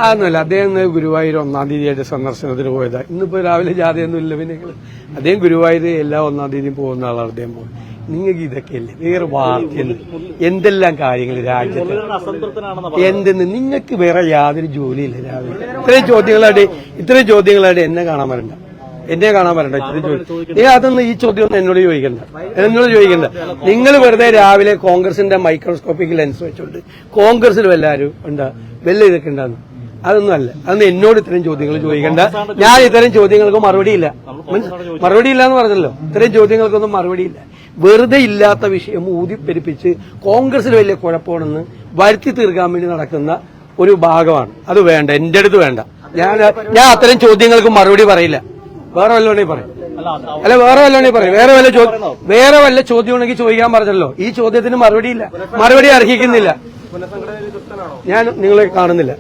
അതൊന്നുമല്ല. അദ്ദേഹം ഗുരുവായൂർ 1-ാം തീയതിയായിട്ട് സന്ദർശനത്തിന് പോയതാ. ഇന്നിപ്പോ രാവിലെ ജാഥയൊന്നും ഇല്ല. പിന്നെ അദ്ദേഹം ഗുരുവായൂർ എല്ലാ 1-ാം തീയതിയും പോകുന്ന ആളാണ് അദ്ദേഹം പോകുന്നത്. നിങ്ങൾക്ക് ഇതൊക്കെയല്ലേ വേറെ വാർത്തയല്ലേ, എന്തെല്ലാം കാര്യങ്ങൾ രാജ്യത്ത് എന്തെന്ന്. നിങ്ങൾക്ക് വേറെ യാതൊരു ജോലിയില്ല. രാവിലെ ഇത്രയും ചോദ്യങ്ങളായിട്ട് എന്നെ കാണാൻ വരണ്ട. ഇത്രയും ചോദ്യം അതൊന്നും ഈ ചോദ്യം ഒന്നും എന്നോട് ചോദിക്കണ്ട. നിങ്ങൾ വെറുതെ രാവിലെ കോൺഗ്രസിന്റെ മൈക്രോസ്കോപ്പിക് ലെൻസ് വെച്ചോണ്ട് കോൺഗ്രസിലും എല്ലാവരും ഉണ്ടാ വല്ല ഇതൊക്കെ ഉണ്ടാകുന്നു. അതൊന്നും അല്ല. അതൊന്നും എന്നോട് ഇത്രയും ചോദ്യങ്ങൾ ചോദിക്കണ്ട. ഞാൻ ഇത്തരം ചോദ്യങ്ങൾക്ക് മറുപടിയില്ല എന്ന് പറഞ്ഞല്ലോ. ഇത്തരം ചോദ്യങ്ങൾക്കൊന്നും മറുപടിയില്ല. വെറുതെ ഇല്ലാത്ത വിഷയം ഊതിപ്പെരിപ്പിച്ച് കോൺഗ്രസിൽ വലിയ കുഴപ്പമാണെന്ന് വരുത്തി തീർക്കാൻ വേണ്ടി നടക്കുന്ന ഒരു ഭാഗമാണ്. അത് വേണ്ട, എന്റെ അടുത്ത് വേണ്ട. ഞാൻ അത്തരം ചോദ്യങ്ങൾക്ക് മറുപടി പറയില്ല. വേറെ വല്ലതുണ്ടെങ്കിൽ പറയും. വേറെ വല്ല ചോദ്യം ഉണ്ടെങ്കിൽ ചോദിക്കാൻ പറഞ്ഞല്ലോ. ഈ ചോദ്യത്തിന് മറുപടി അർഹിക്കുന്നില്ല. ഞാൻ നിങ്ങളെ കാണുന്നില്ല.